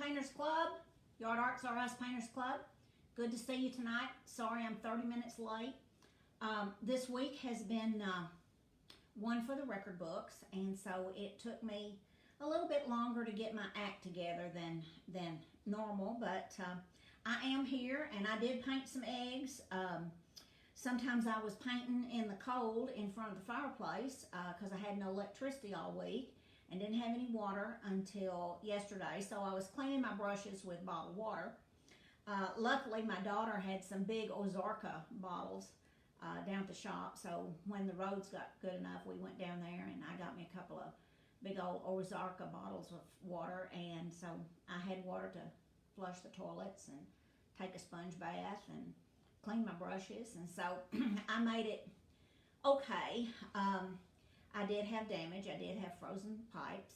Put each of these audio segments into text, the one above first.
Painters Club, Yard Arts R Us Painters Club. Good to see you tonight. Sorry I'm 30 minutes late. This week has been one for the record books, and so it took me a little bit longer to get my act together than normal, but I am here, and I did paint some eggs. Sometimes I was painting in the cold in front of the fireplace because I had no electricity all week and didn't have any water until yesterday, so I was cleaning my brushes with bottled water. Luckily, my daughter had some big Ozarka bottles down at the shop, so when the roads got good enough, we went down there and I got me a couple of big old Ozarka bottles of water, and so I had water to flush the toilets and take a sponge bath and clean my brushes, and so I made it okay. I did have damage. I did have frozen pipes.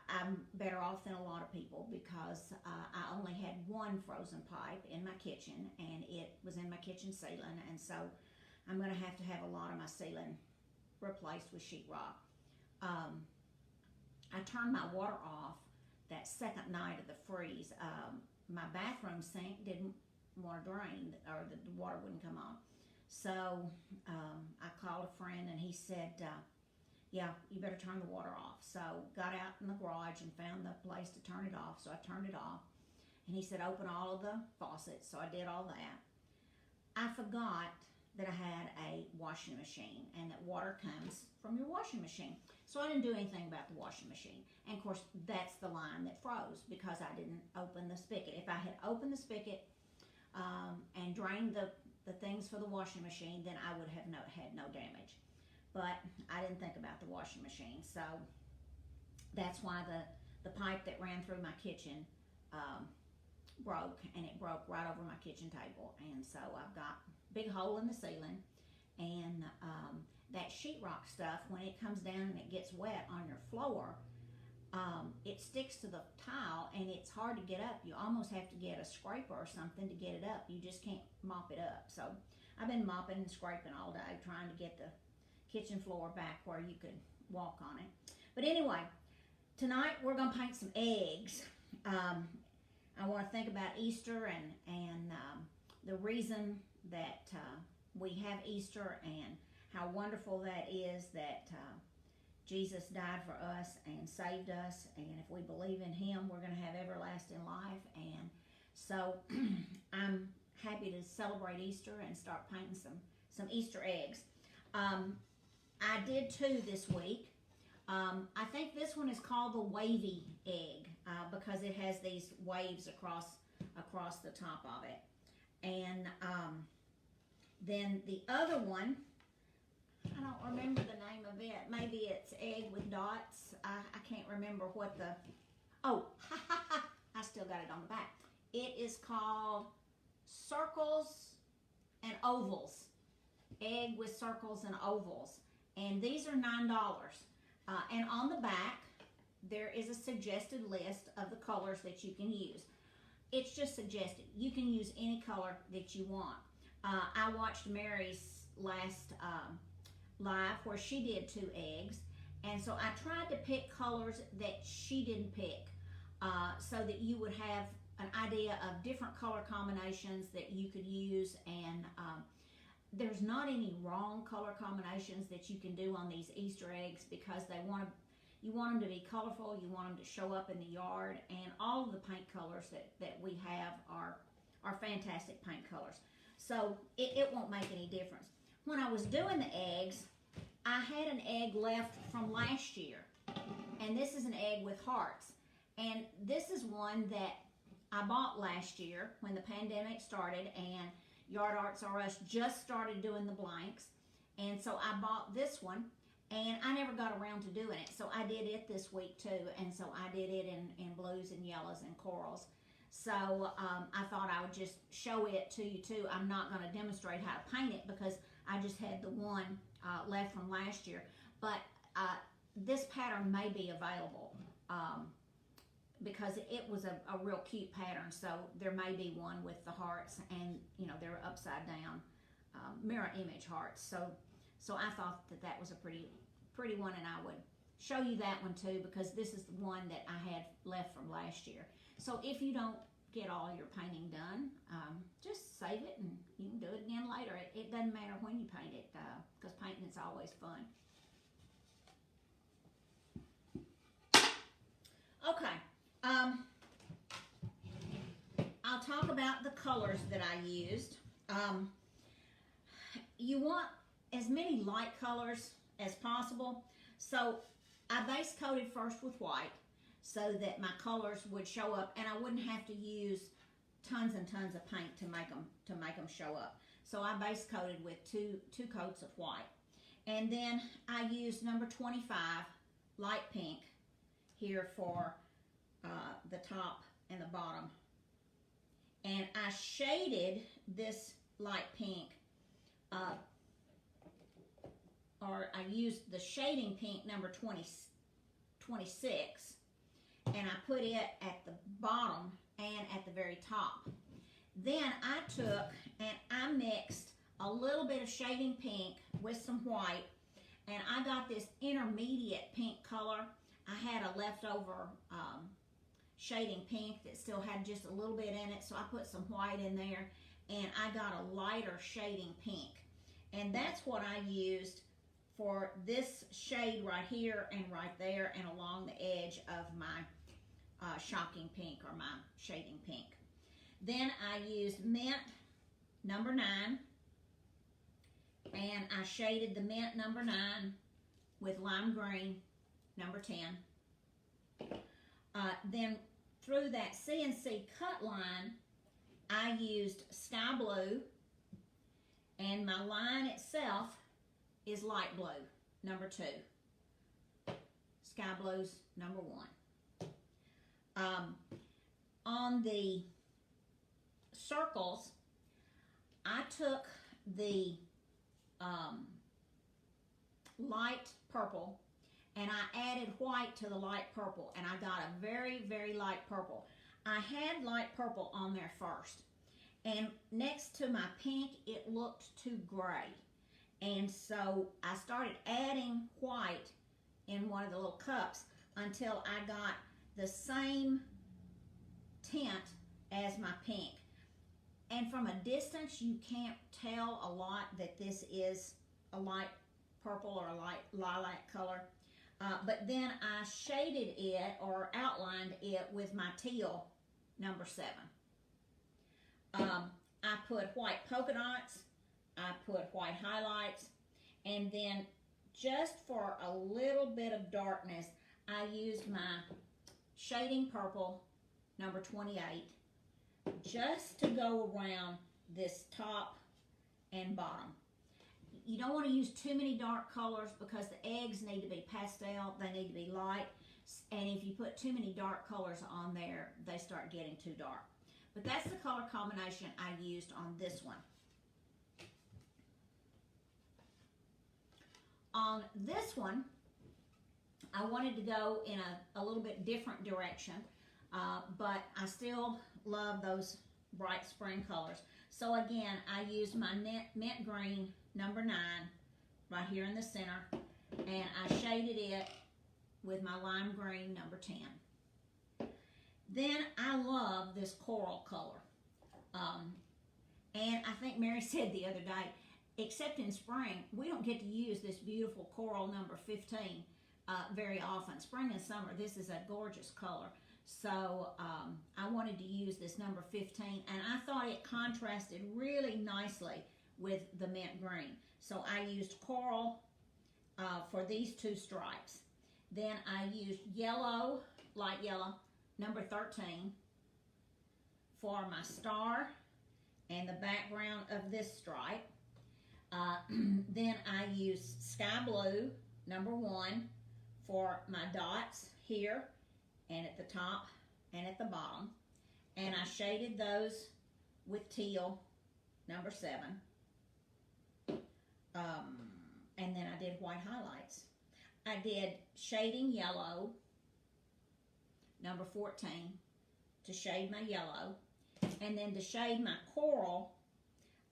I'm better off than a lot of people because I only had one frozen pipe in my kitchen, and it was in my kitchen ceiling, and so I'm going to have a lot of my ceiling replaced with sheetrock. I turned my water off that second night of the freeze. My bathroom sink didn't want to drain, or the water wouldn't come on. So I called a friend, and he said, yeah, you better turn the water off. So got out in the garage and found the place to turn it off. So I turned it off, and he said, open all of the faucets. So I did all that. I forgot that I had a washing machine, and that water comes from your washing machine. So I didn't do anything about the washing machine. And of course, that's the line that froze because I didn't open the spigot. If I had opened the spigot and drained the things for the washing machine, then I would have had no damage. But I didn't think about the washing machine, so that's why the pipe that ran through my kitchen broke, and it broke right over my kitchen table. And so I've got a big hole in the ceiling, and that sheetrock stuff, when it comes down and it gets wet on your floor, it sticks to the tile, and it's hard to get up. You almost have to get a scraper or something to get it up. You just can't mop it up. So I've been mopping and scraping all day trying to get the kitchen floor back where you could walk on it. But anyway, tonight we're going to paint some eggs. I want to think about Easter and the reason that we have Easter, and how wonderful that is that Jesus died for us and saved us, and if we believe in Him, we're going to have everlasting life. And so I'm happy to celebrate Easter and start painting some Easter eggs. I did two this week. I think this one is called the Wavy Egg because it has these waves across the top of it. And then the other one, I don't remember the name of it. Maybe it's Egg with Dots. I can't remember what the... Oh, I still got it on the back. It is called Circles and Ovals. Egg with circles and ovals. And these are $9. And on the back, there is a suggested list of the colors that you can use. It's just suggested. You can use any color that you want. I watched Mary's last live where she did two eggs, and so I tried to pick colors that she didn't pick so that you would have an idea of different color combinations that you could use. And there's not any wrong color combinations that you can do on these Easter eggs because you want them to be colorful, you want them to show up in the yard, and all of the paint colors that we have are fantastic paint colors. So it won't make any difference. When I was doing the eggs, I had an egg left from last year, and this is an egg with hearts. And this is one that I bought last year when the pandemic started, and Yard Arts R Us just started doing the blanks, and so I bought this one, and I never got around to doing it. So I did it this week too, and so I did it in blues and yellows and corals. So I thought I would just show it to you too. I'm not going to demonstrate how to paint it because I just had the one left from last year. But this pattern may be available because it was a real cute pattern. So there may be one with the hearts, and they're upside down mirror image hearts. So I thought that was a pretty one, and I would show you that one too, because this is the one that I had left from last year. So if you don't get all your painting done, just save it and you can do it again later. It doesn't matter when you paint it, because painting is always fun. Okay, I'll talk about the colors that I used. You want as many light colors as possible, so I base coated first with white so that my colors would show up, and I wouldn't have to use tons and tons of paint to make them show up. So I base coated with two coats of white, and then I used number 25 light pink here for the top and the bottom, and I shaded this light pink, or I used the shading pink number 26, and I put it at the bottom and at the very top. Then I took and I mixed a little bit of shading pink with some white, and I got this intermediate pink color. I had a leftover shading pink that still had just a little bit in it, so I put some white in there, and I got a lighter shading pink. And that's what I used for this shade right here and right there and along the edge of my shocking pink, or my shading pink. Then I used mint number 9, and I shaded the mint number 9 with lime green number 10. Then through that CNC cut line, I used sky blue, and my line itself is light blue number 2. Sky blue's number 1. On the circles, I took the light purple, and I added white to the light purple, and I got a very, very light purple. I had light purple on there first, and next to my pink, it looked too gray. And so I started adding white in one of the little cups until I got the same tint as my pink. And from a distance, you can't tell a lot that this is a light purple or a light lilac color. But then I shaded it, or outlined it, with my teal number 7. I put white polka dots, I put white highlights, and then just for a little bit of darkness, I used my shading purple number 28 just to go around this top and bottom. You don't want to use too many dark colors because the eggs need to be pastel, they need to be light, and if you put too many dark colors on there, they start getting too dark. But that's the color combination I used on this one. On this one, I wanted to go in a little bit different direction, but I still love those bright spring colors. So again, I used my mint green number 9 right here in the center, and I shaded it with my lime green number 10. Then I love this coral color. And I think Mary said the other day, except in spring, we don't get to use this beautiful coral number 15 very often. Spring and summer, this is a gorgeous color. So I wanted to use this number 15, and I thought it contrasted really nicely with the mint green. So I used coral for these 2 stripes. Then I used yellow, light yellow, number 13 for my star and the background of this stripe. Then I used sky blue, number 1, for my dots here and at the top and at the bottom. And I shaded those with teal, number 7. And then I did white highlights. I did shading yellow, number 14, to shade my yellow. And then to shade my coral,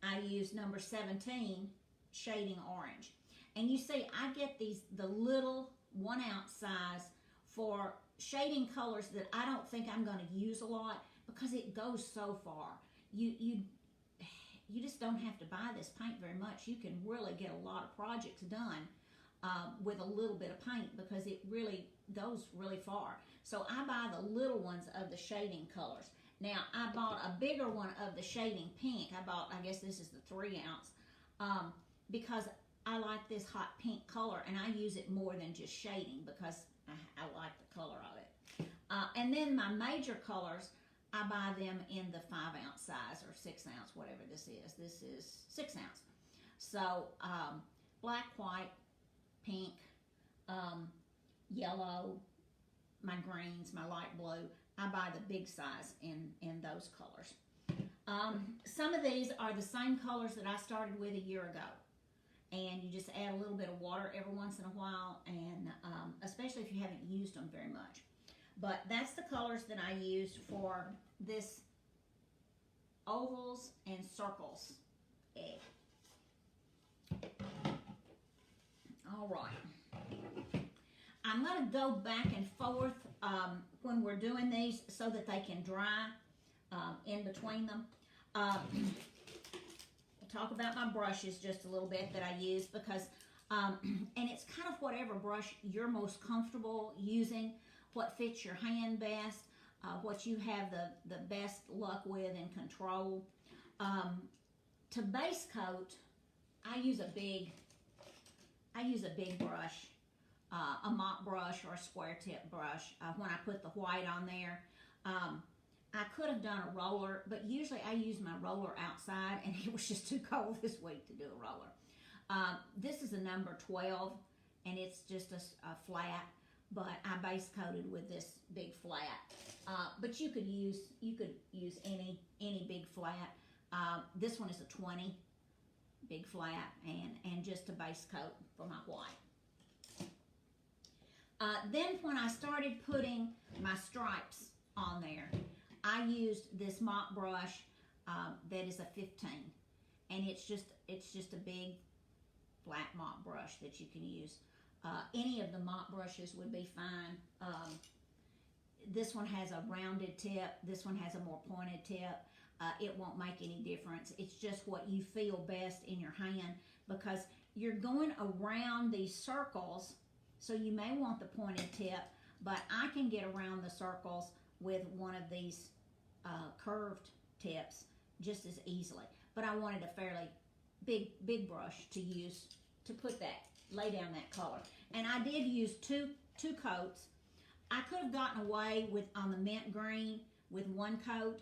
I used number 17, shading orange. And you see, I get the little 1 ounce size for shading colors that I don't think I'm going to use a lot because it goes so far. You just don't have to buy this paint very much. You can really get a lot of projects done with a little bit of paint because it really goes really far. So I buy the little ones of the shading colors. Now, I bought a bigger one of the shading pink. I guess this is the 3 ounce, because I like this hot pink color, and I use it more than just shading because I like the color of it. And then my major colors, I buy them in the 5 ounce size or 6 ounce, whatever this is. This is 6 ounce. So, black, white, pink, yellow, my greens, my light blue. I buy the big size in those colors. Some of these are the same colors that I started with a year ago. And you just add a little bit of water every once in a while, and especially if you haven't used them very much. But that's the colors that I used for this ovals and circles egg. All right. I'm going to go back and forth when we're doing these so that they can dry in between them. Talk about my brushes just a little bit that I use because, and it's kind of whatever brush you're most comfortable using, what fits your hand best, what you have the best luck with and control. To base coat, I use a big brush, a mop brush or a square tip brush. When I put the white on there, I could have done a roller, but usually I use my roller outside, and it was just too cold this week to do a roller. This is a number 12, and it's just a flat, but I base coated with this big flat. But you could use any big flat. This one is a 20, big flat, and just a base coat for my white. Then when I started putting my stripes on there, I used this mop brush that is a 15, and it's just a big flat mop brush that you can use. Any of the mop brushes would be fine. This one has a rounded tip. This one has a more pointed tip. It won't make any difference. It's just what you feel best in your hand because you're going around these circles, so you may want the pointed tip, but I can get around the circles with one of these curved tips just as easily. But I wanted a fairly big brush to use to lay down that color. And I did use two coats. I could have gotten away on the mint green with one coat,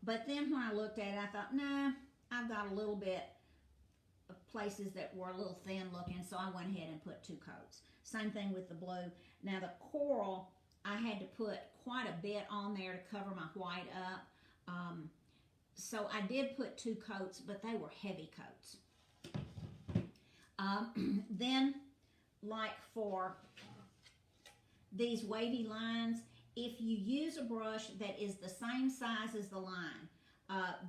but then when I looked at it, I thought, nah, I've got a little bit of places that were a little thin looking, so I went ahead and put 2 coats. Same thing with the blue. Now the coral, I had to put quite a bit on there to cover my white up. So I did put 2 coats, but they were heavy coats. Then, like for these wavy lines, if you use a brush that is the same size as the line,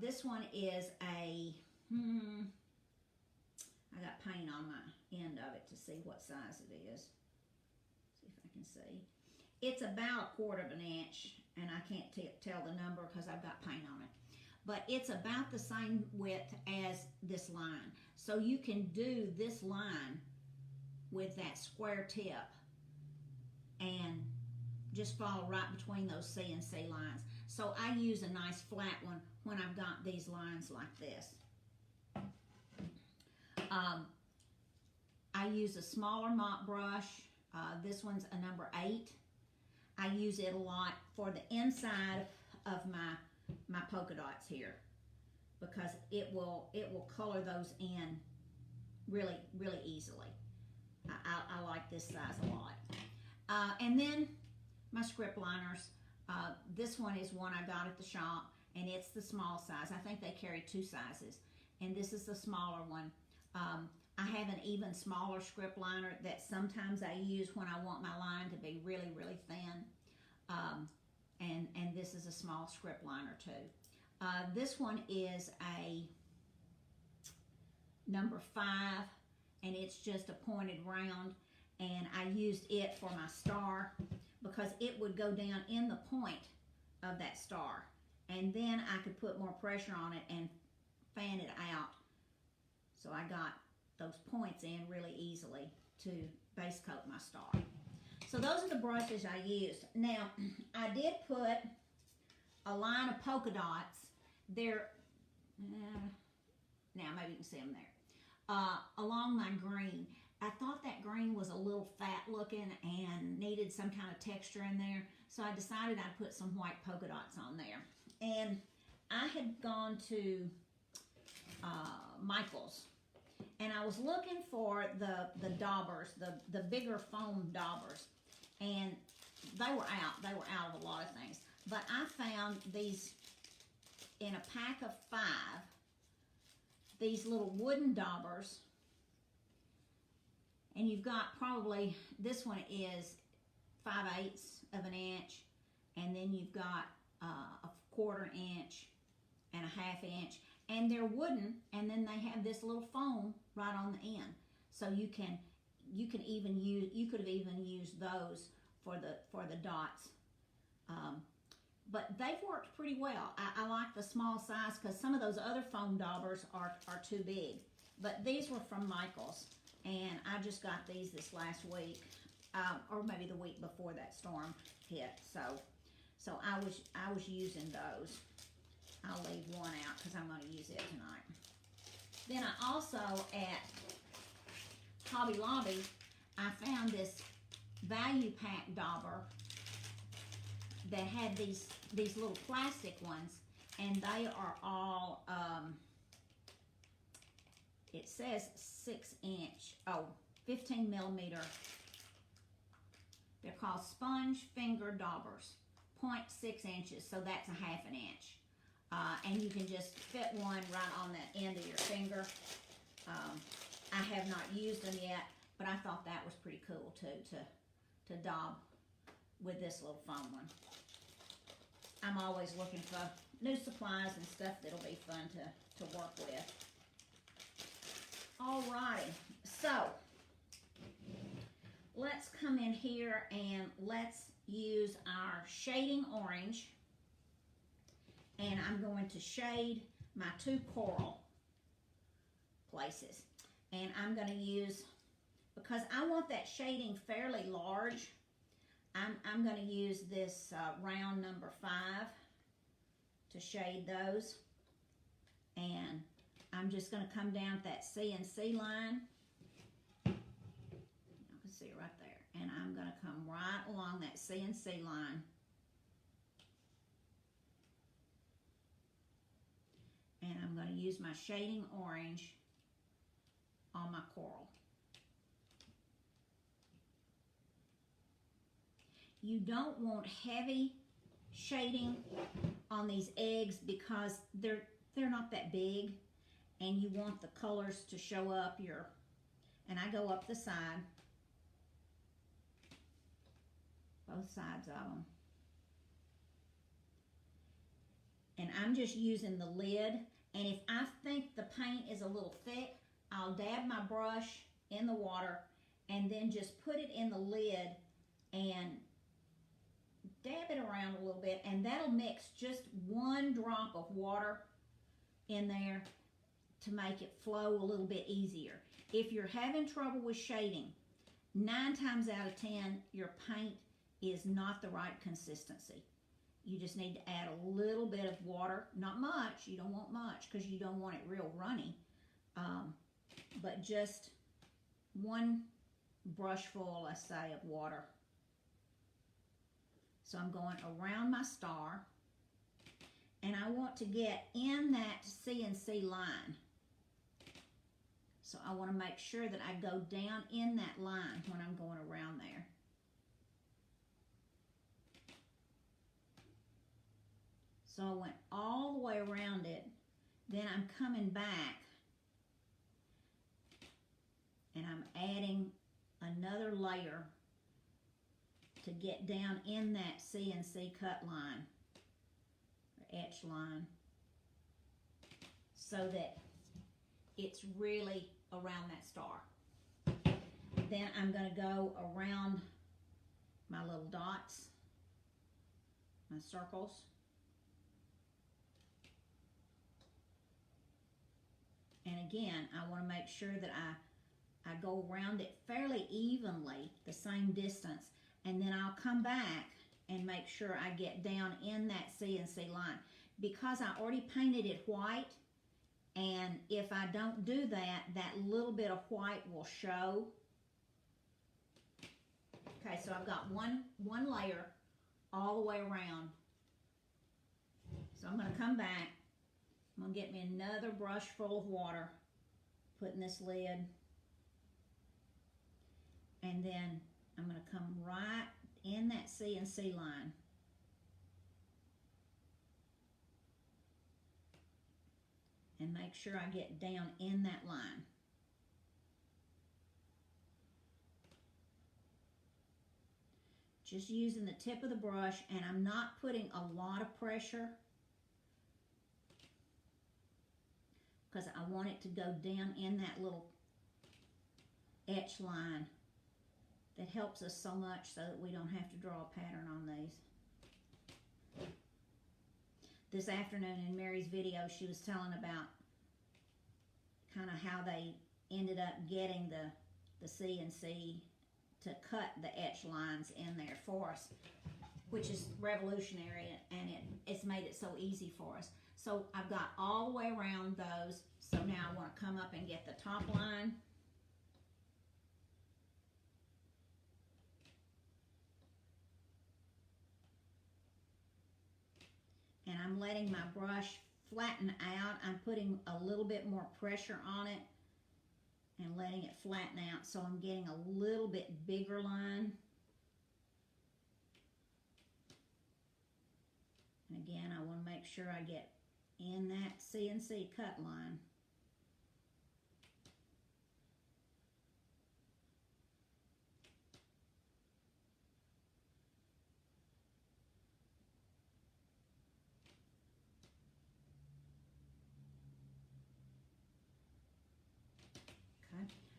this one is I got paint on my end of it to see what size it is. See if I can see. It's about 1/4 inch, and I can't tell the number because I've got paint on it. But it's about the same width as this line. So you can do this line with that square tip and just follow right between those C and C lines. So I use a nice flat one when I've got these lines like this. I use a smaller mop brush. This one's a number 8. I use it a lot for the inside of my polka dots here because it will color those in really easily. I like this size a lot. And then my script liners. This one is one I got at the shop, and it's the small size. I think they carry 2 sizes, and this is the smaller one. I have an even smaller script liner that sometimes I use when I want my line to be really thin. And this is a small script liner too. This one is a number 5, and it's just a pointed round. and I used it for my star because it would go down in the point of that star, and then I could put more pressure on it and fan it out. So I got those points in really easily to base coat my star. So those are the brushes I used. Now, I did put a line of polka dots. They're, now maybe you can see them there, along my green. I thought that green was a little fat looking and needed some kind of texture in there, so I decided I'd put some white polka dots on there. And I had gone to Michael's, and I was looking for the Daubers, the bigger foam Daubers, and they were out. They were out of a lot of things. But I found these in a pack of 5, these little wooden Daubers. And you've got probably, this one is 5/8 of an inch, and then you've got a 1/4 inch and a 1/2 inch, and they're wooden, and then they have this little foam right on the end. So you could have even used those for the dots. But they've worked pretty well. I like the small size because some of those other foam Daubers are too big. But these were from Michael's, and I just got these this last week, or maybe the week before that storm hit. So I was using those. I'll leave one out because I'm going to use it tonight. Then I also, at Hobby Lobby, I found this value pack dauber that had these little plastic ones, and they are all, it says 15 millimeter. They're called sponge finger daubers, 0.6 inches, so that's a 1/2 inch. And you can just fit one right on the end of your finger. I have not used them yet, but I thought that was pretty cool too, to daub with this little foam one. I'm always looking for new supplies and stuff that'll be fun to work with. Alrighty, so let's come in here and let's use our shading orange. And I'm going to shade my 2 coral places. And I'm going to use, because I want that shading fairly large, I'm going to use this round number 5 to shade those. And I'm just going to come down that CNC line. You can see it right there. And I'm going to come right along that CNC line. And I'm going to use my shading orange on my coral. You don't want heavy shading on these eggs because they're not that big, and you want the colors to show up and I go up the side, both sides of them. And I'm just using the lid, and if I think the paint is a little thick, I'll dab my brush in the water and then just put it in the lid and dab it around a little bit, and that'll mix just 1 drop of water in there to make it flow a little bit easier. If you're having trouble with shading, 9 times out of 10, your paint is not the right consistency. You just need to add a little bit of water, not much. You don't want much because you don't want it real runny, but just 1 brushful, let's say, of water. So I'm going around my star, and I want to get in that CNC line. So I want to make sure that I go down in that line when I'm going around there. So I went all the way around it, then I'm coming back, and I'm adding another layer to get down in that CNC cut line, or etch line, so that it's really around that star. then I'm going to go around my little dots, my circles. And again, I want to make sure that I go around it fairly evenly, the same distance, and then I'll come back and make sure I get down in that CNC line. Because I already painted it white, and if I don't do that, that little bit of white will show. Okay, so I've got one layer all the way around. So I'm going to come back. I'm going to get me another brush full of water, put in this lid, and then I'm going to come right in that CNC line. And make sure I get down in that line. Just using the tip of the brush, and I'm not putting a lot of pressure because I want it to go down in that little etch line that helps us so much so that we don't have to draw a pattern on these. This afternoon in Mary's video, she was telling about kind of how they ended up getting the CNC to cut the etch lines in there for us, which is revolutionary, and it's made it so easy for us. So I've got all the way around those. So now I want to come up and get the top line. And I'm letting my brush flatten out. I'm putting a little bit more pressure on it and letting it flatten out, so I'm getting a little bit bigger line. And again, I want to make sure I get in that CNC cut line.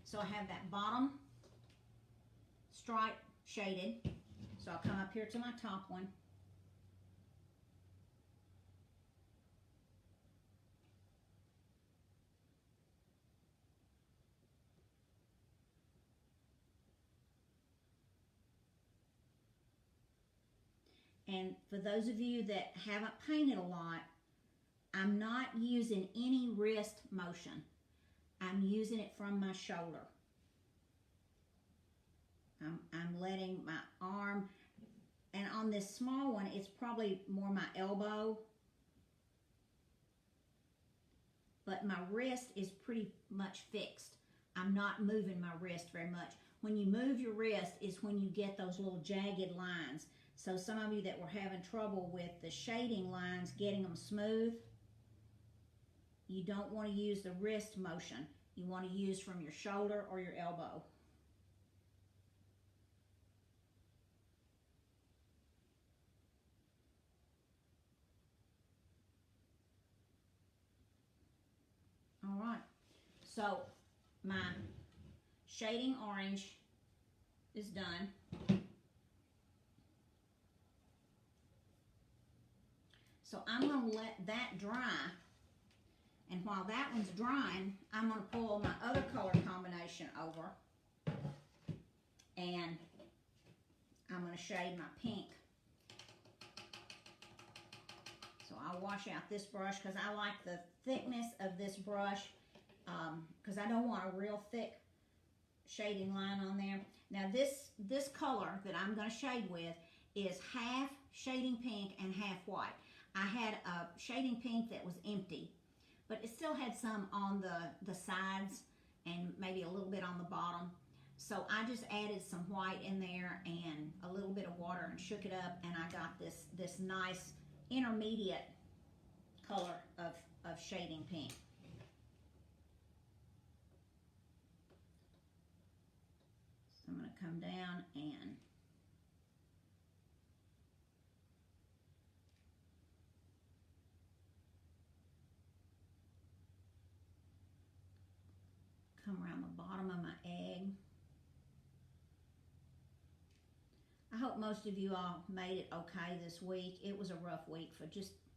So I have that bottom stripe shaded. So I'll come up here to my top one. And for those of you that haven't painted a lot, I'm not using any wrist motion. I'm using it from my shoulder. I'm letting my arm, and on this small one, it's probably more my elbow. But my wrist is pretty much fixed. I'm not moving my wrist very much. When you move your wrist is when you get those little jagged lines. So some of you that were having trouble with the shading lines, getting them smooth, you don't want to use the wrist motion. You want to use from your shoulder or your elbow. All right, so my shading orange is done. So I'm going to let that dry. And while that one's drying, I'm going to pull my other color combination over. And I'm going to shade my pink. So I'll wash out this brush because I like the thickness of this brush because I don't want a real thick shading line on there. Now this color that I'm going to shade with is half shading pink and half white. I had a shading pink that was empty, but it still had some on the sides and maybe a little bit on the bottom. So I just added some white in there and a little bit of water and shook it up, and I got this nice intermediate color of shading pink. So I'm going to come down and come around the bottom of my egg. hope most of you all made it okay this week. It was a rough week for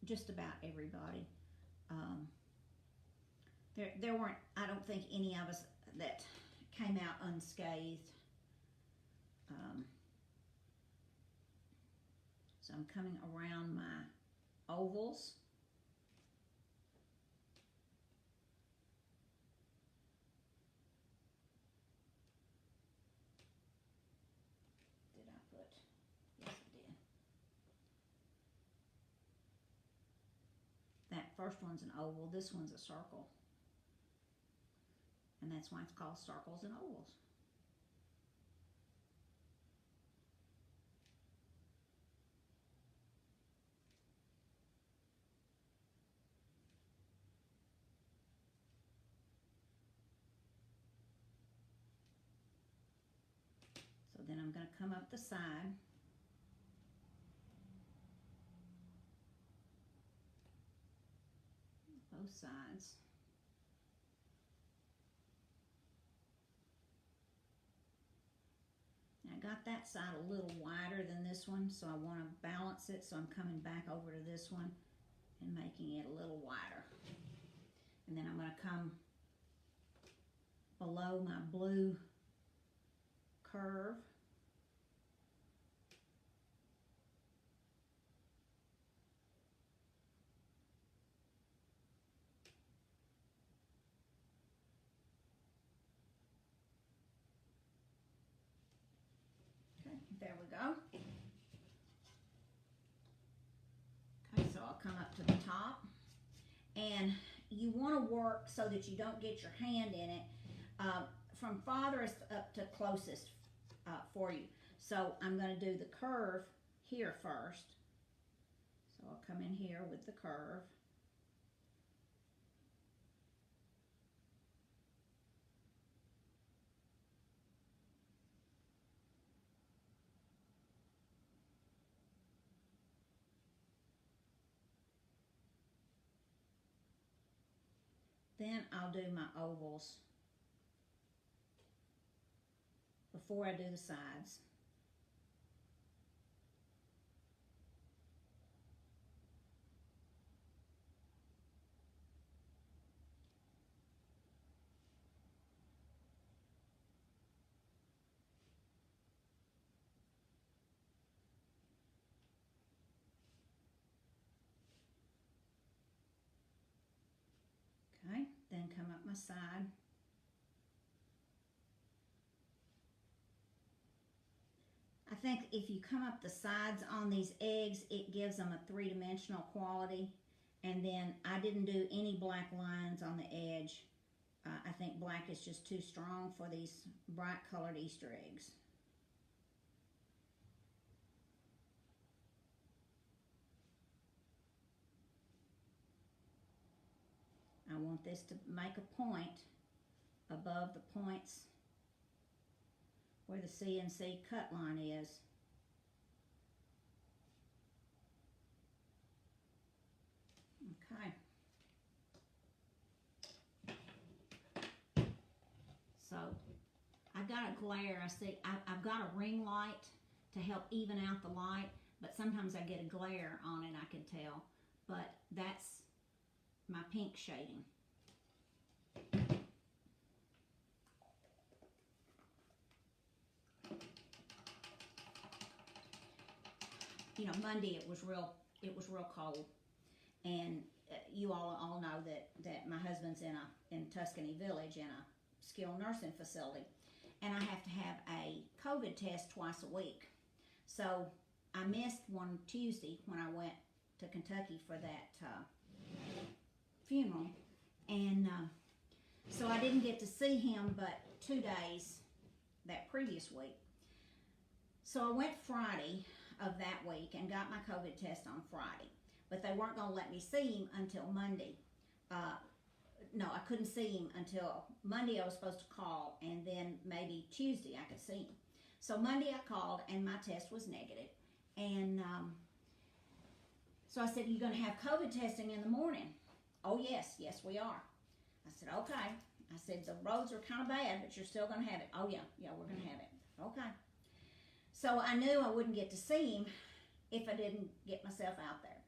just about everybody. There weren't, I don't think, any of us that came out unscathed. So I'm coming around my ovals. Did I put? Yes, I did. That first one's an oval. This one's a circle. And that's why it's called circles and ovals. So then I'm going to come up the side. Both sides. I got that side a little wider than this one, so I want to balance it, so I'm coming back over to this one and making it a little wider. And then I'm going to come below my blue curve. There we go. Okay, so I'll come up to the top. And you want to work so that you don't get your hand in it from farthest up to closest for you. So I'm going to do the curve here first. So I'll come in here with the curve. Then I'll do my ovals before I do the sides. Okay, then come up my side. I think if you come up the sides on these eggs, it gives them a three-dimensional quality. And then I didn't do any black lines on the edge. I think black is just too strong for these bright colored Easter eggs. I want this to make a point above the points where the CNC cut line is. Okay. So I've got a glare. I see I've got a ring light to help even out the light, but sometimes I get a glare on it, I can tell. But that's my pink shading. You know, Monday it was real cold, and you all know that my husband's in Tuscany Village in a skilled nursing facility, and I have to have a COVID test twice a week. So I missed one Tuesday when I went to Kentucky for that funeral, and so I didn't get to see him but 2 days that previous week. So I went Friday of that week and got my COVID test on Friday, but they weren't going to let me see him until Monday. No, I couldn't see him until Monday. I was supposed to call, and then maybe Tuesday I could see him. So Monday I called, and my test was negative. And so I said, "You going to have COVID testing in the morning?" "Oh, yes, we are." I said, "Okay." I said, "The roads are kind of bad, but you're still going to have it." "Oh, yeah, we're going to have it." "Okay." So I knew I wouldn't get to see him if I didn't get myself out there.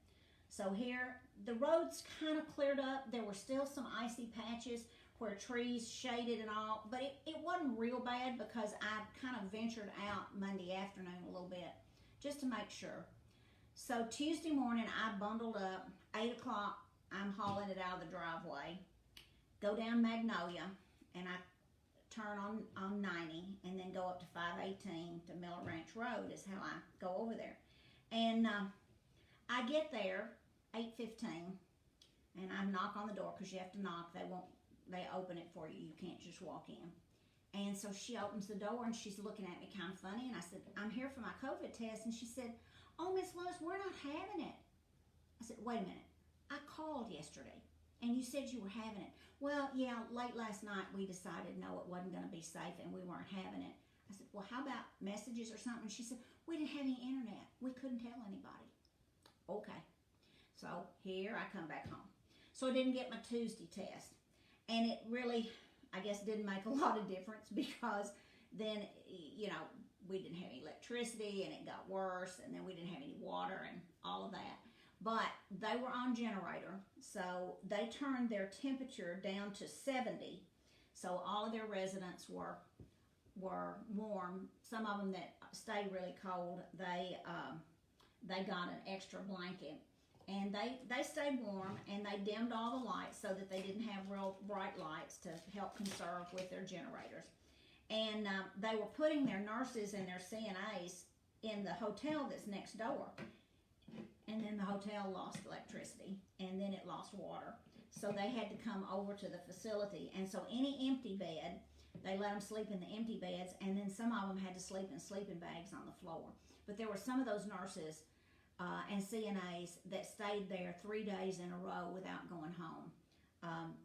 So here, the roads kind of cleared up. There were still some icy patches where trees shaded and all, but it wasn't real bad because I kind of ventured out Monday afternoon a little bit just to make sure. So Tuesday morning, I bundled up. 8 o'clock, I'm hauling it out of the driveway, go down Magnolia, and I turn on 90 and then go up to 518 to Miller Ranch Road is how I go over there. And I get there 8:15 and I knock on the door because you have to knock. They open it for you. You can't just walk in. And so she opens the door and she's looking at me kind of funny. And I said, I'm here for my COVID test. And she said, oh, Miss Lois, we're not having it. I said, wait a minute. I called yesterday and you said you were having it. Well, yeah, late last night we decided no, it wasn't going to be safe and we weren't having it. I said, well, how about messages or something? She said, we didn't have any internet. We couldn't tell anybody. Okay. So here I come back home. So I didn't get my Tuesday test. And it really, I guess, didn't make a lot of difference because then, we didn't have any electricity and it got worse, and then we didn't have any water and all of that. But they were on generator, so they turned their temperature down to 70. So all of their residents were warm. Some of them that stayed really cold, they got an extra blanket. And they stayed warm, and they dimmed all the lights so that they didn't have real bright lights to help conserve with their generators. And they were putting their nurses and their CNAs in the hotel that's next door. And then the hotel lost electricity, and then it lost water. So they had to come over to the facility. And so any empty bed, they let them sleep in the empty beds, and then some of them had to sleep in sleeping bags on the floor. But there were some of those nurses and CNAs that stayed there 3 days in a row without going home.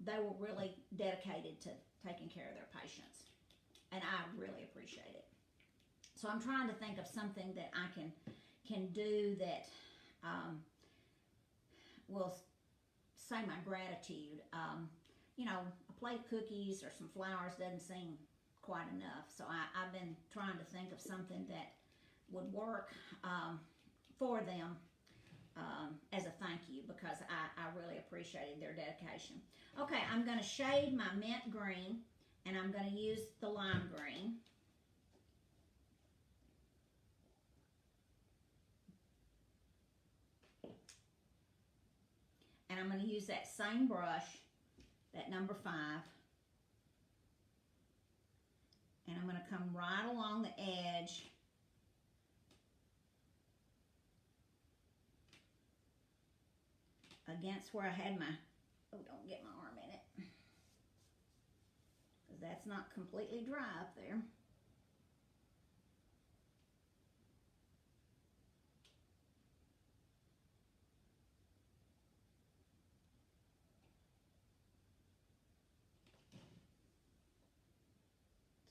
They were really dedicated to taking care of their patients, and I really appreciate it. So I'm trying to think of something that I can do that will say my gratitude. A plate of cookies or some flowers doesn't seem quite enough. So I've been trying to think of something that would work for them as a thank you, because I really appreciated their dedication. Okay, I'm going to shade my mint green, and I'm going to use the lime green. And I'm going to use that same brush, that number 5. And I'm going to come right along the edge against where I had my, don't get my arm in it, because that's not completely dry up there.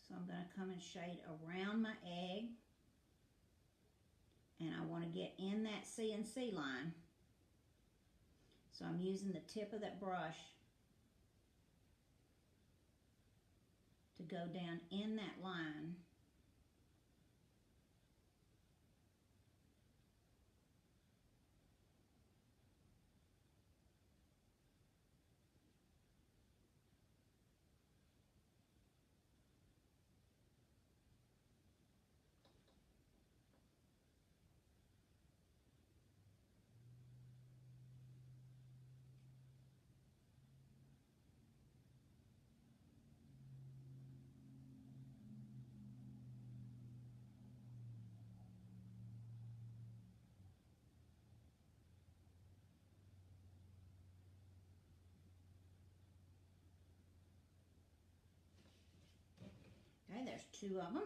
So I'm going to come and shade around my egg, and I want to get in that CNC line. So I'm using the tip of that brush to go down in that line. Okay, there's 2 of them.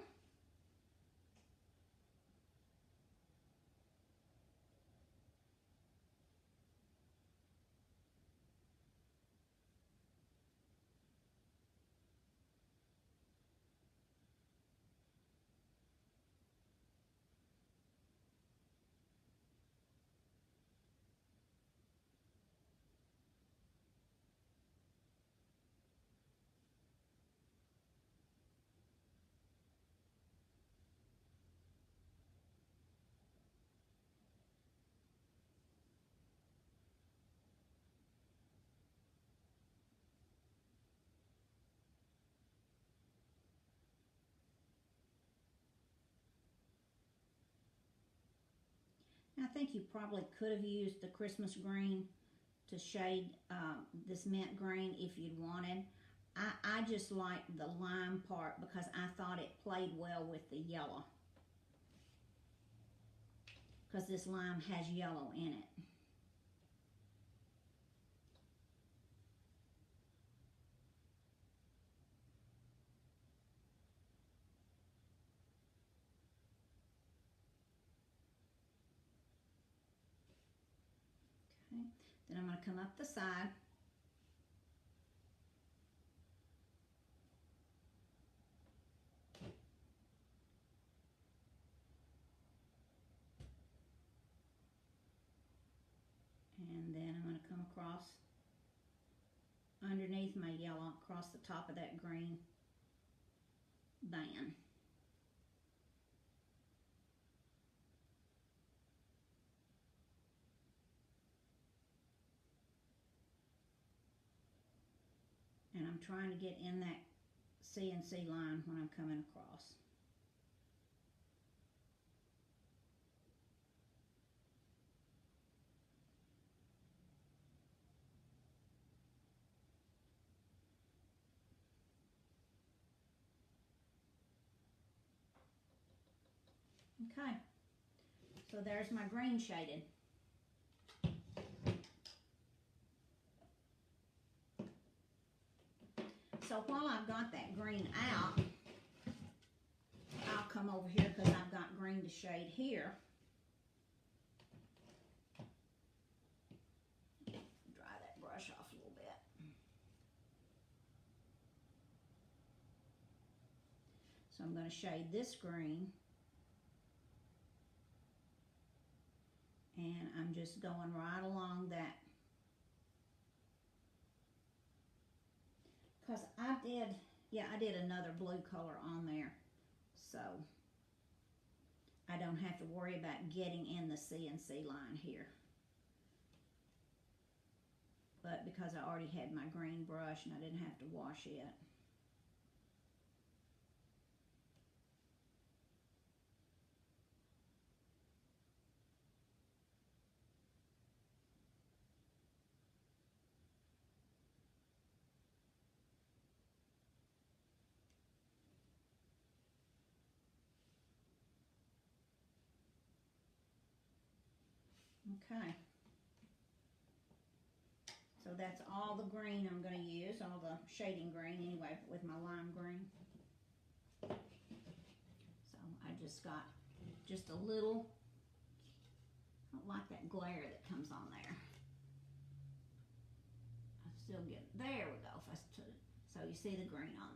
think you probably could have used the Christmas green to shade this mint green if you'd wanted. I just like the lime part because I thought it played well with the yellow. Because this lime has yellow in it. Okay, then I'm going to come up the side. And then I'm going to come across underneath my yellow, across the top of that green band. And I'm trying to get in that CNC line when I'm coming across. Okay, so there's my green shaded. So while I've got that green out, I'll come over here because I've got green to shade here. Dry that brush off a little bit. So I'm going to shade this green. And I'm just going right along that. Because I did another blue color on there. So I don't have to worry about getting in the CNC line here. But because I already had my green brush and I didn't have to wash it. Okay, so that's all the green I'm going to use, all the shading green anyway, with my lime green. So I just got just a little, I don't like that glare that comes on there. I still get, there we go. So you see the green on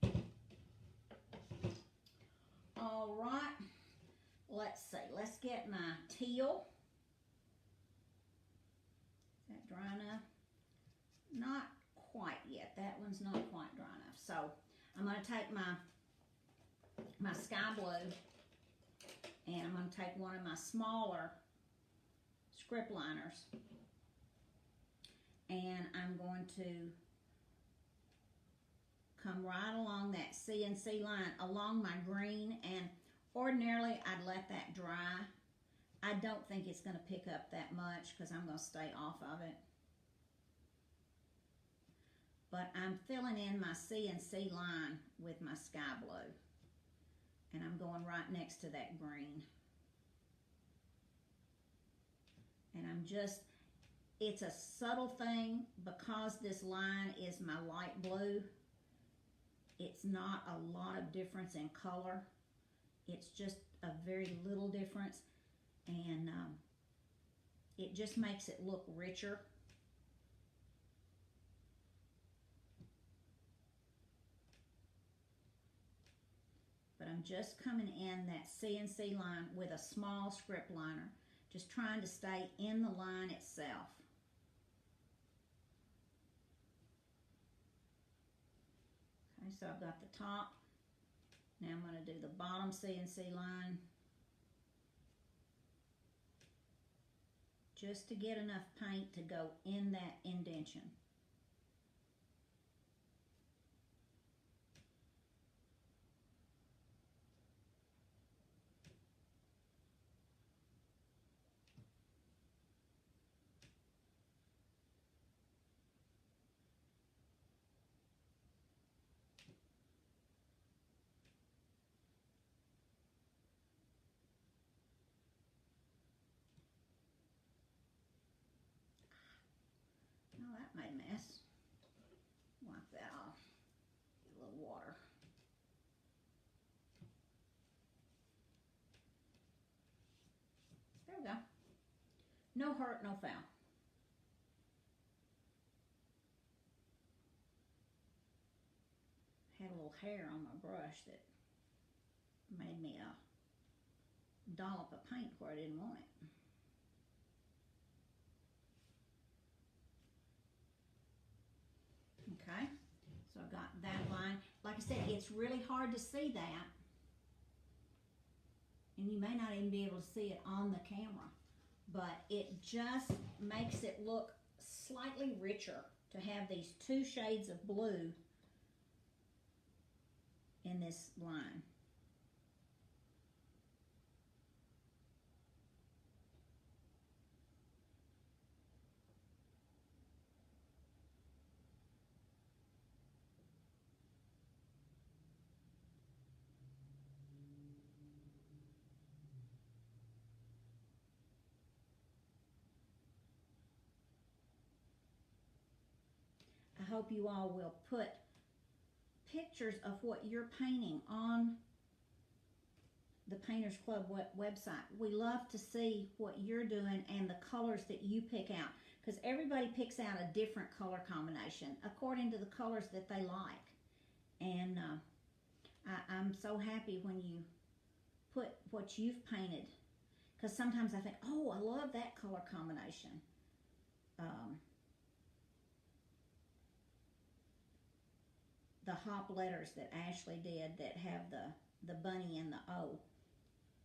there. All right, let's see, let's get my teal. Is that dry enough? Not quite yet. That one's not quite dry enough. So I'm going to take my sky blue and I'm going to take one of my smaller script liners and I'm going to come right along that CNC line along my green, and ordinarily I'd let that dry. I don't think it's going to pick up that much because I'm going to stay off of it. But I'm filling in my CNC line with my sky blue. And I'm going right next to that green. And I'm just, it's a subtle thing because this line is my light blue. It's not a lot of difference in color. It's just a very little difference. And it just makes it look richer. But I'm just coming in that CNC line with a small script liner, just trying to stay in the line itself. Okay, so I've got the top. Now I'm going to do the bottom CNC line. Just to get enough paint to go in that indentation. No hurt, no foul. Had a little hair on my brush that made me dollop of paint where I didn't want it. Okay, so I got that line. Like I said, it's really hard to see that, and you may not even be able to see it on the camera, but it just makes it look slightly richer to have these two shades of blue in this line. I hope you all will put pictures of what you're painting on the Painters Club website. We love to see what you're doing and the colors that you pick out, because everybody picks out a different color combination according to the colors that they like. And I'm so happy when you put what you've painted, because sometimes I think, oh, I love that color combination. The hop letters that Ashley did that have the bunny and the O,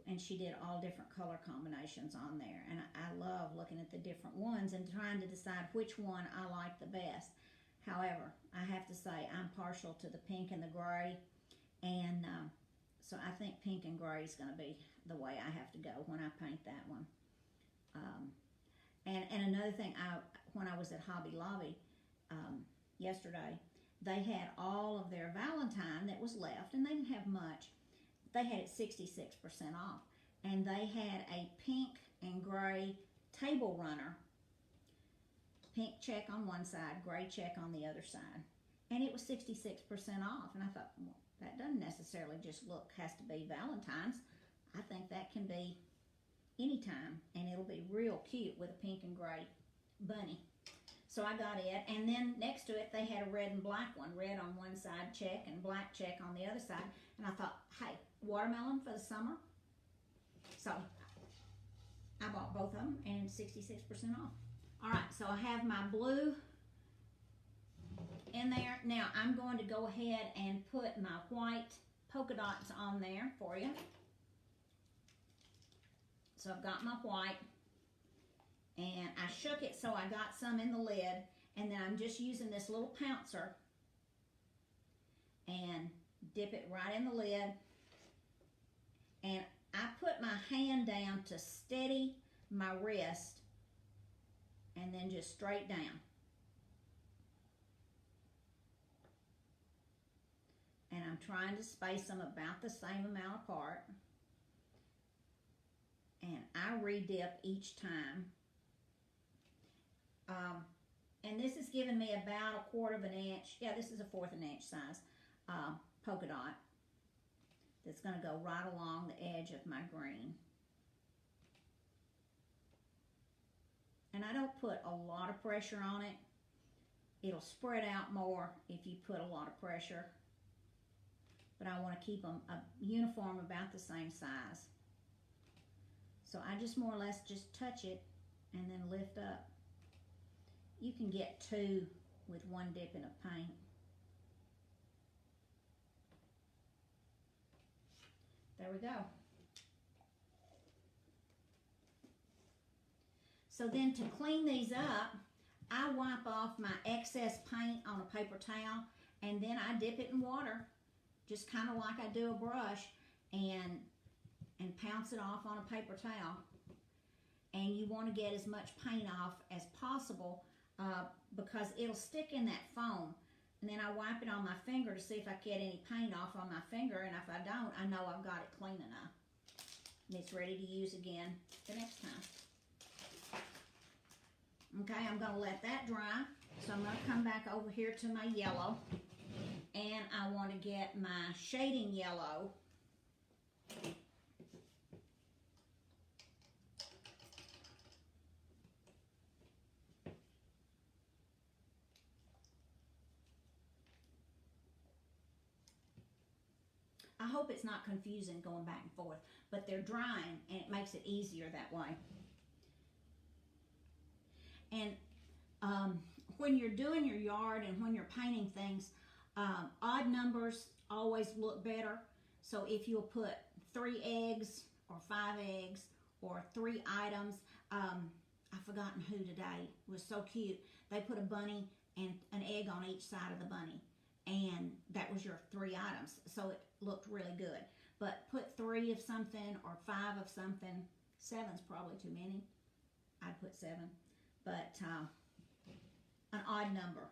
and she did all different color combinations on there, and I love looking at the different ones and trying to decide which one I like the best. However, I have to say I'm partial to the pink and the gray, and so I think pink and gray is going to be the way I have to go when I paint that one. And another thing, when I was at Hobby Lobby yesterday, they had all of their Valentine that was left, and they didn't have much. They had it 66% off, and they had a pink and gray table runner. Pink check on one side, gray check on the other side, and it was 66% off. And I thought, well, that doesn't necessarily just has to be Valentine's. I think that can be anytime, and it'll be real cute with a pink and gray bunny. So I got it, and then next to it they had a red and black one. Red on one side, check, and black check on the other side. And I thought, hey, watermelon for the summer. So I bought both of them, and 66% off. All right, so I have my blue in there. Now I'm going to go ahead and put my white polka dots on there for you. So I've got my white, and I shook it so I got some in the lid, and then I'm just using this little pouncer and dip it right in the lid, and I put my hand down to steady my wrist, and then just straight down. And I'm trying to space them about the same amount apart, and I re-dip each time. And this is giving me about 1/4 of an inch. Yeah, this is a 1/4 of an inch size polka dot that's going to go right along the edge of my green. And I don't put a lot of pressure on it. It'll spread out more if you put a lot of pressure. But I want to keep them uniform, about the same size. So I just more or less just touch it and then lift up. You can get 2 with 1 dipping of paint. There we go. So then to clean these up, I wipe off my excess paint on a paper towel, and then I dip it in water, just kind of like I do a brush, and pounce it off on a paper towel. And you want to get as much paint off as possible because it'll stick in that foam. And then I wipe it on my finger to see if I get any paint off on my finger, and if I don't, I know I've got it clean enough. And it's ready to use again the next time. Okay, I'm going to let that dry. So I'm going to come back over here to my yellow, and I want to get my shading yellow. I hope it's not confusing going back and forth, but they're drying and it makes it easier that way. And when you're doing your yard and when you're painting things, odd numbers always look better. So if you'll put 3 eggs or 5 eggs or 3 items, I've forgotten who today was so cute. They put a bunny and an egg on each side of the bunny, and that was your 3 items. So it looked really good. But put 3 of something or 5 of something. 7's probably too many. I'd put 7, but an odd number.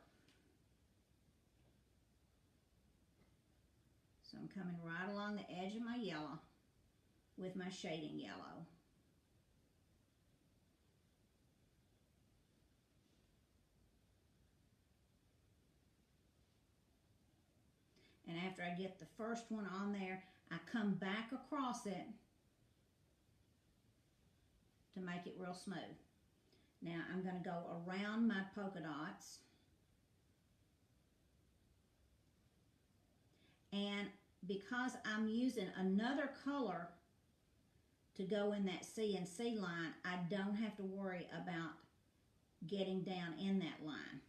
So I'm coming right along the edge of my yellow with my shading yellow. And after I get the first one on there, I come back across it to make it real smooth. Now I'm going to go around my polka dots. And because I'm using another color to go in that CNC line, I don't have to worry about getting down in that line.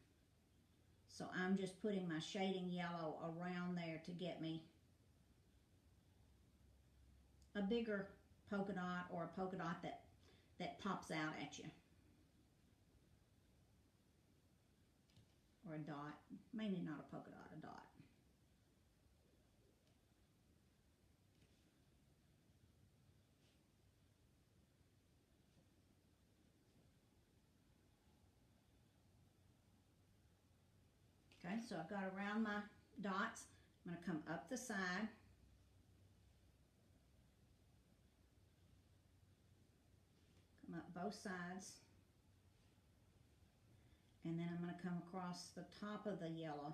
So I'm just putting my shading yellow around there to get me a bigger polka dot, or a polka dot that pops out at you. Or a dot. Maybe not a polka dot, a dot. Okay, so I've got around my dots. I'm going to come up the side. Come up both sides. And then I'm going to come across the top of the yellow.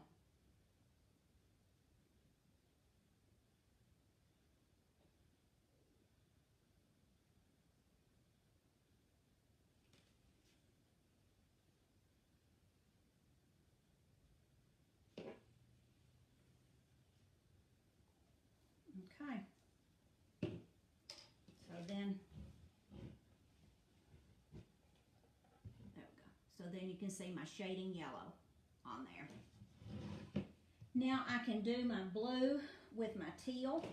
Okay. So then, there we go. So then you can see my shading yellow on there. Now I can do my blue with my teal.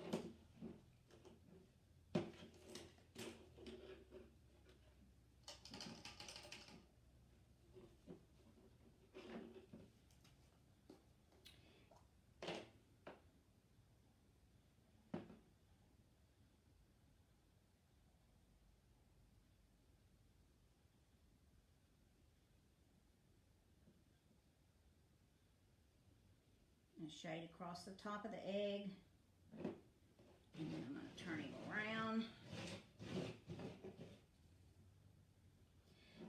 And shade across the top of the egg. And then I'm going to turn him around.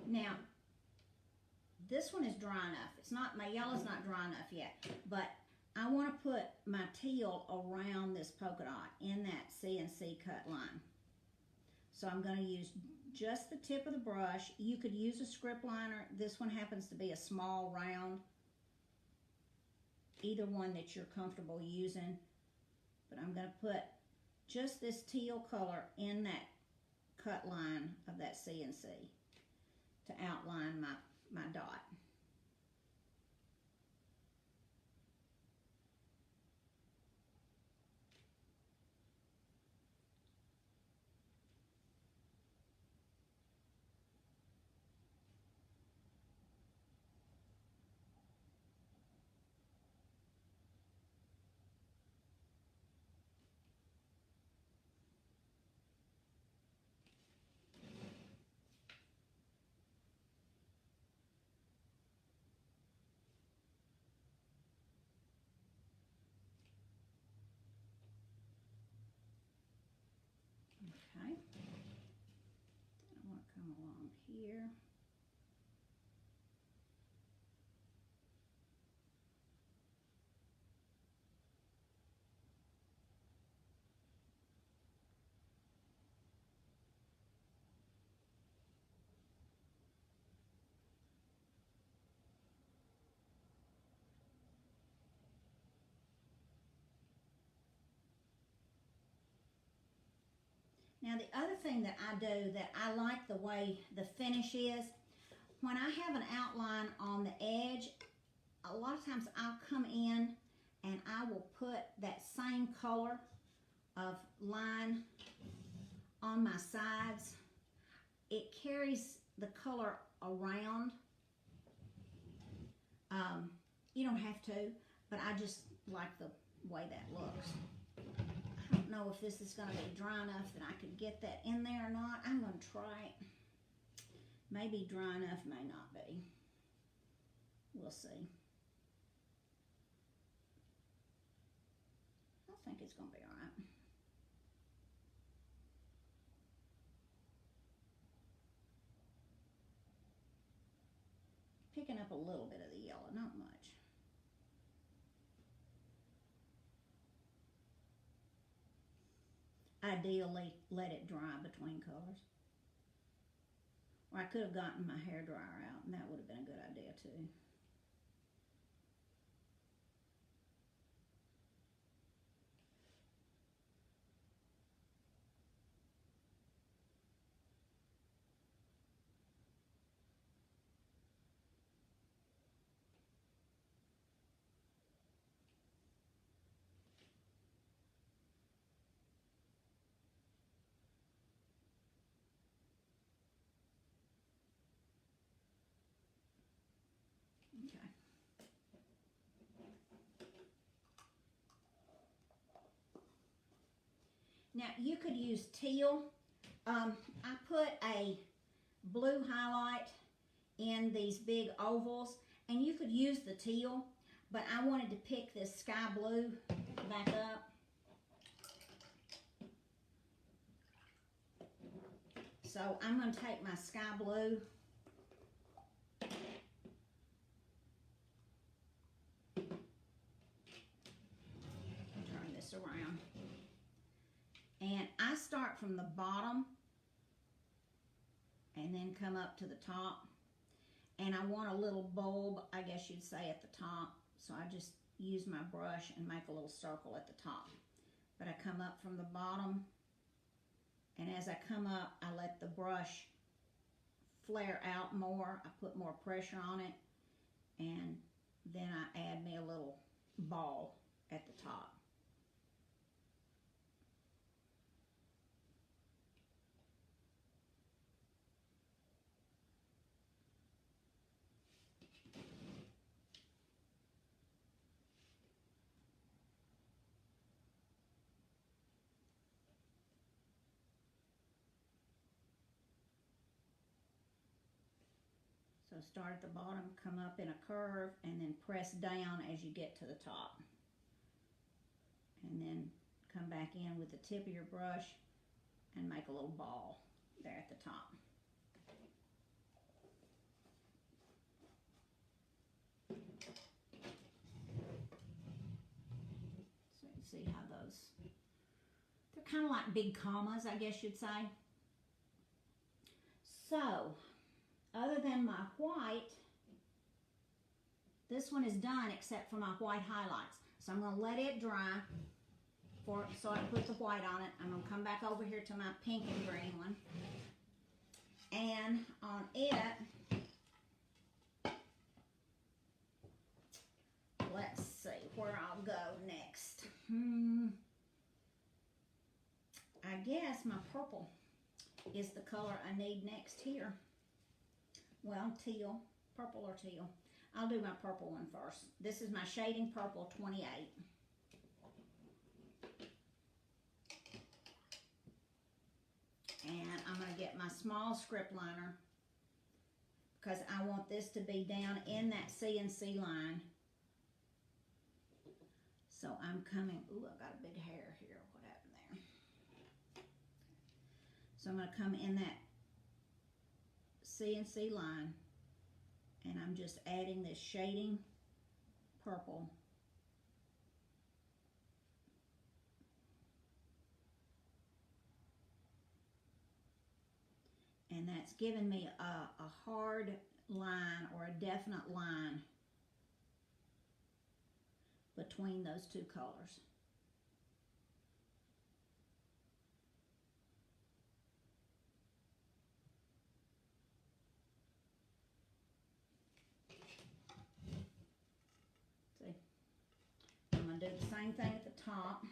Now, this one is dry enough. It's not, my yellow's not dry enough yet, but I want to put my teal around this polka dot in that CNC cut line. So I'm going to use just the tip of the brush. You could use a script liner. This one happens to be a small round. Either one that you're comfortable using. But I'm going to put just this teal color in that cut line of that CNC to outline my dot. Okay. I want to come along here. Now the other thing that I do that I like the way the finish is, when I have an outline on the edge, a lot of times I'll come in and I will put that same color of line on my sides. It carries the color around. You don't have to, but I just like the way that looks. I don't know if this is going to be dry enough that I could get that in there or not. I'm going to try it. Maybe dry enough, may not be. We'll see. I think it's going to be all right. Picking up a little bit of the yellow, not much. Ideally, let it dry between colors. Or I could have gotten my hairdryer out, and that would have been a good idea too. Okay. Now you could use teal. I put a blue highlight in these big ovals, and you could use the teal, but I wanted to pick this sky blue back up. So I'm going to take my sky blue around, and I start from the bottom and then come up to the top, and I want a little bulb, I guess you'd say, at the top, so I just use my brush and make a little circle at the top. But I come up from the bottom, and as I come up, I let the brush flare out more. I put more pressure on it, and then I add me a little ball at the top. So start at the bottom, come up in a curve, and then press down as you get to the top. And then come back in with the tip of your brush and make a little ball there at the top. So you see how those, they're kind of like big commas, I guess you'd say. So, other than my white, this one is done except for my white highlights. So I'm going to let it dry so I can put the white on it. I'm going to come back over here to my pink and green one. And on it, let's see where I'll go next. I guess my purple is the color I need next here. Well, teal, purple or teal. I'll do my purple one first. This is my Shading Purple 28. And I'm going to get my small script liner because I want this to be down in that CNC line. So I'm coming, ooh, I've got a big hair here. What happened there? So I'm going to come in that CNC line, and I'm just adding this Shading Purple and that's giving me a hard line or a definite line between those two colors. top.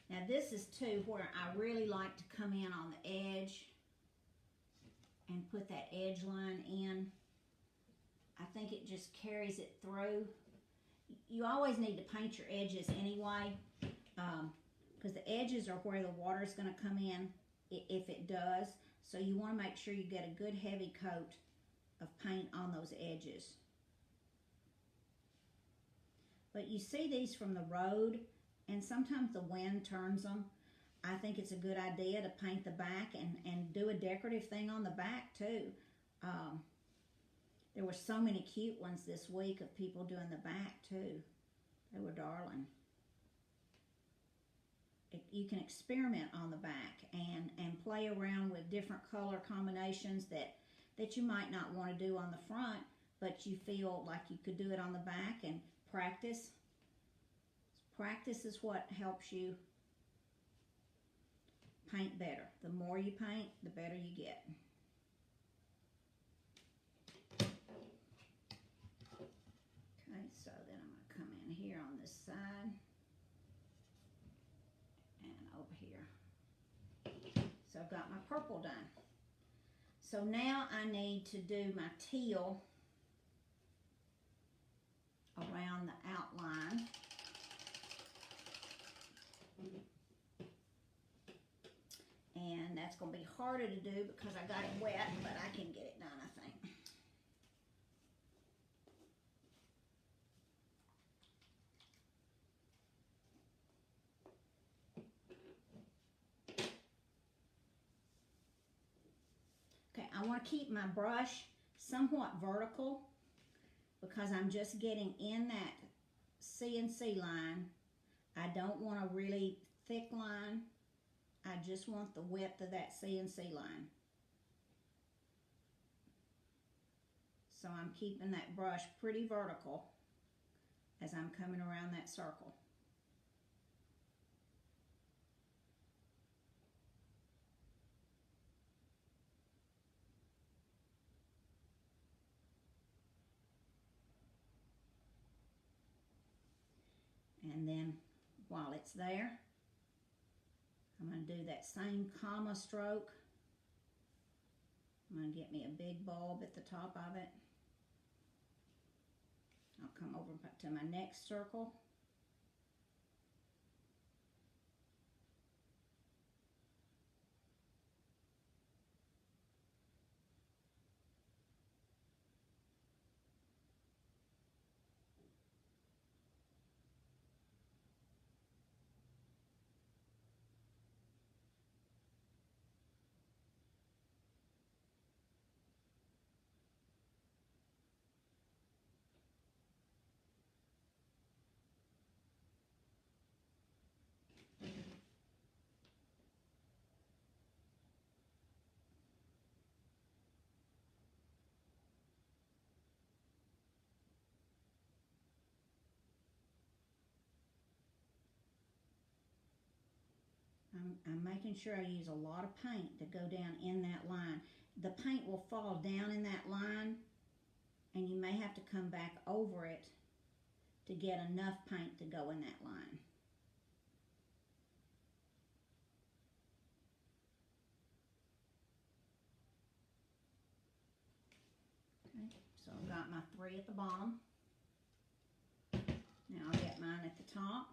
Now this is too where I really like to come in on the edge and put that edge line in. I think it just carries it through. You always need to paint your edges anyway, because the edges are where the water is going to come in if it does. So you want to make sure you get a good heavy coat of paint on those edges. But you see these from the road, and sometimes the wind turns them. I think it's a good idea to paint the back and do a decorative thing on the back too. There were so many cute ones this week of people doing the back too. They were darling. You can experiment on the back and play around with different color combinations that you might not want to do on the front, but you feel like you could do it on the back, and practice. Practice is what helps you paint better. The more you paint, the better you get. Okay, so then I'm going to come in here on this side and over here. So I've got my purple done. So now I need to do my teal around the outline. And that's going to be harder to do because I got it wet, but I can get it done, I think. Okay, I want to keep my brush somewhat vertical because I'm just getting in that CNC line. I don't want a really thick line. I just want the width of that CNC line. So I'm keeping that brush pretty vertical as I'm coming around that circle. And then while it's there, I'm going to do that same comma stroke. I'm going to get me a big bulb at the top of it. I'll come over to my next circle. I'm making sure I use a lot of paint to go down in that line. The paint will fall down in that line, and you may have to come back over it to get enough paint to go in that line. Okay, so I've got my 3 at the bottom. Now I'll get mine at the top.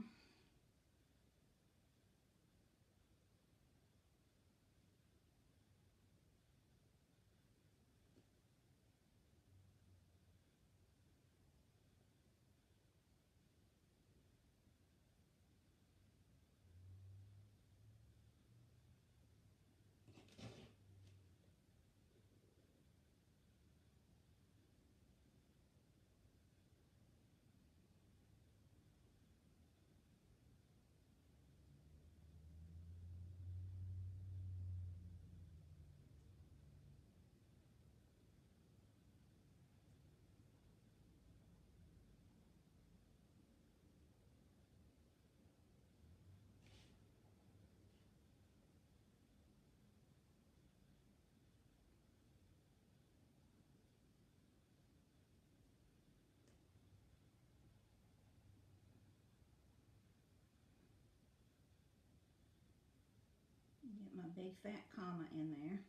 big fat comma in there.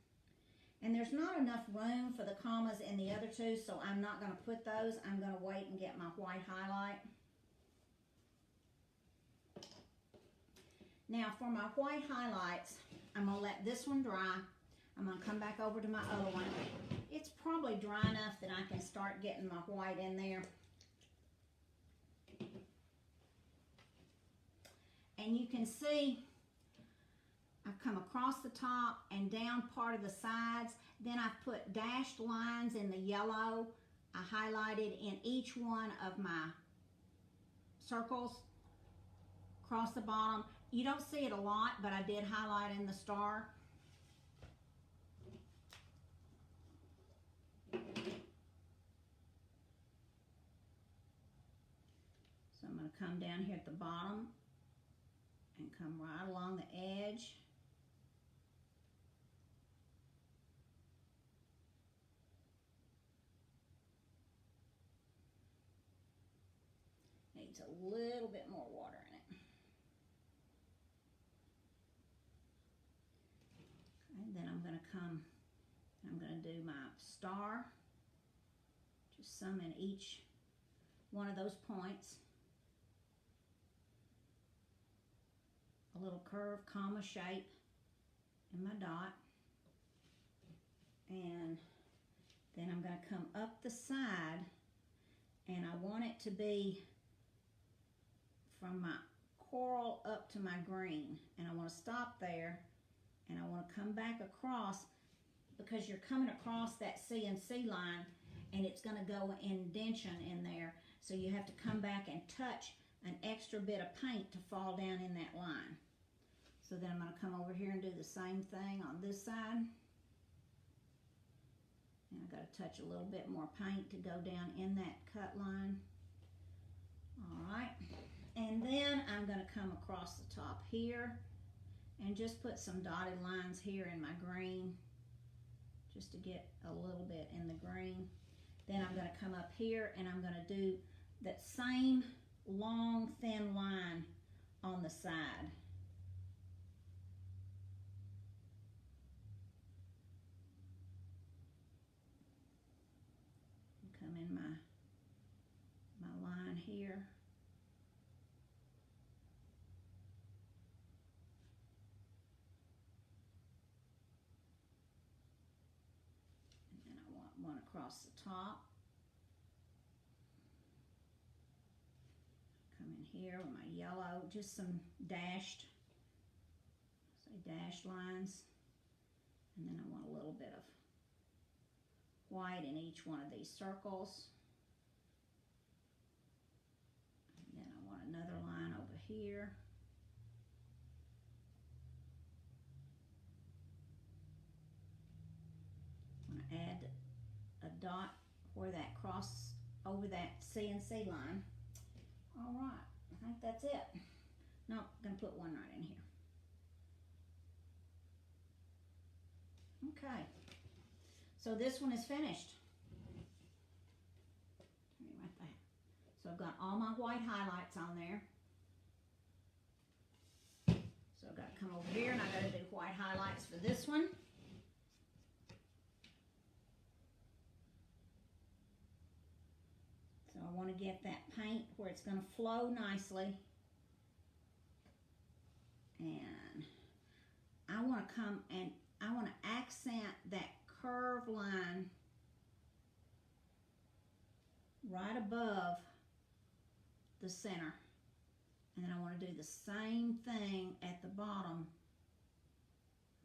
And there's not enough room for the commas in the other two, so I'm not going to put those. I'm going to wait and get my white highlight. Now for my white highlights, I'm going to let this one dry. I'm going to come back over to my other one. It's probably dry enough that I can start getting my white in there. And you can see I've come across the top and down part of the sides. Then I've put dashed lines in the yellow. I highlighted in each one of my circles across the bottom. You don't see it a lot, but I did highlight in the star. So I'm going to come down here at the bottom and come right along the edge. Needs a little bit more water in it. And then I'm going to do my star, just some in each one of those points. A little curve, comma shape in my dot. And then I'm going to come up the side, and I want it to be from my coral up to my green. And I want to stop there, and I want to come back across, because you're coming across that CNC line, and it's going to go indention in there. So you have to come back and touch an extra bit of paint to fall down in that line. So then I'm going to come over here and do the same thing on this side. And I've got to touch a little bit more paint to go down in that cut line. All right. And then I'm going to come across the top here and just put some dotted lines here in my green, just to get a little bit in the green. Then I'm going to come up here and I'm going to do that same long thin line on the side. Come in my line here. And then I want one across the top. Come in here with my yellow, just some dashed lines. And then I want a little bit of white in each one of these circles. And then I want another line over here. I'm going to add a dot where that cross over that CNC line. All right, I think that's it. No, I'm going to put one right in here. Okay. So this one is finished. Right there. So I've got all my white highlights on there. So I've got to come over here and I've got to do white highlights for this one. So I want to get that paint where it's going to flow nicely. And I want to come and I want to accent that curved line right above the center. And then I want to do the same thing at the bottom.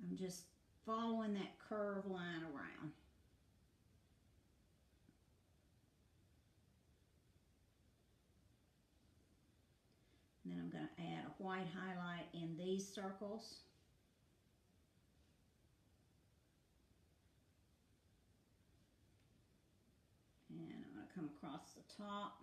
I'm just following that curved line around. And then I'm going to add a white highlight in these circles. And I'm going to come across the top.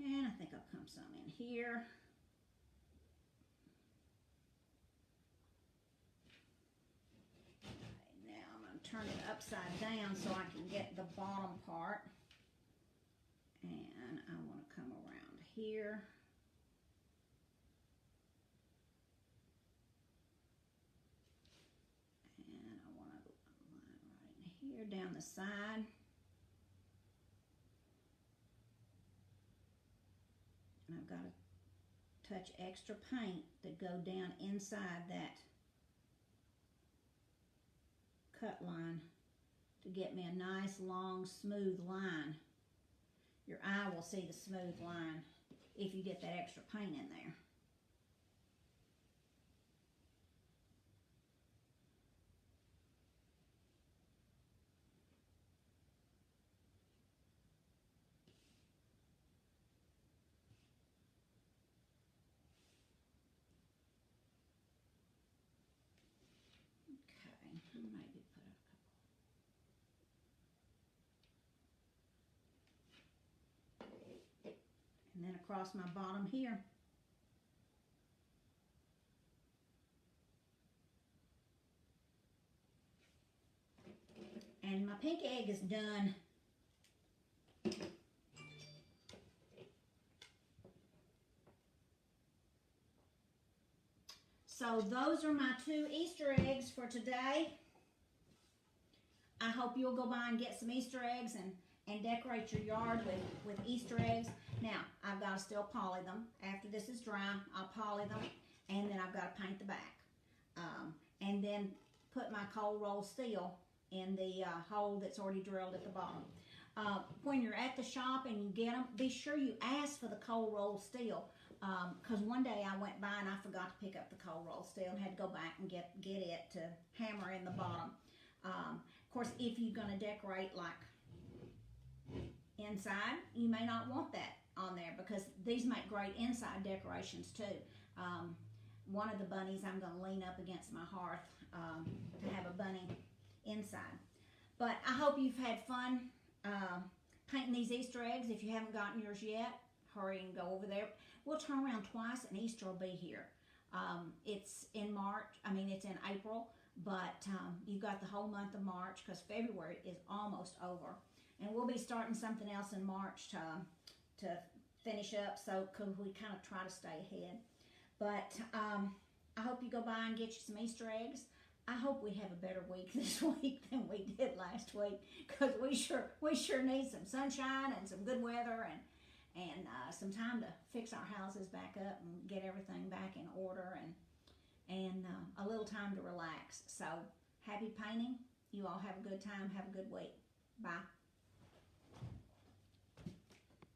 And I think I'll come some in here. turn it upside down so I can get the bottom part. And I want to come around here. And I want to line right in here down the side. And I've got to touch extra paint to go down inside that cut line to get me a nice long smooth line. Your eye will see the smooth line if you get that extra paint in there. Maybe put a couple. And then across my bottom here. And my pink egg is done. So those are my 2 Easter eggs for today. I hope you'll go by and get some Easter eggs and decorate your yard with Easter eggs. Now, I've got to still poly them. After this is dry, I'll poly them, and then I've got to paint the back. And then put my cold roll steel in the hole that's already drilled at the bottom. When you're at the shop and you get them, be sure you ask for the cold roll steel. Because one day I went by and I forgot to pick up the cold roll steel and had to go back and get it to hammer in the bottom. Of course, if you're going to decorate like inside, you may not want that on there because these make great inside decorations too. One of the bunnies, I'm going to lean up against my hearth to have a bunny inside. But I hope you've had fun painting these Easter eggs. If you haven't gotten yours yet, hurry and go over there. We'll turn around twice and Easter will be here. It's in it's in April, but you've got the whole month of March because February is almost over. And we'll be starting something else in March to finish up, so because we kind of try to stay ahead. But I hope you go by and get you some Easter eggs. I hope we have a better week this week than we did last week because we sure need some sunshine and some good weather and some time to fix our houses back up and get everything back in order and a little time to relax. So happy painting. You all have a good time. Have a good week. Bye.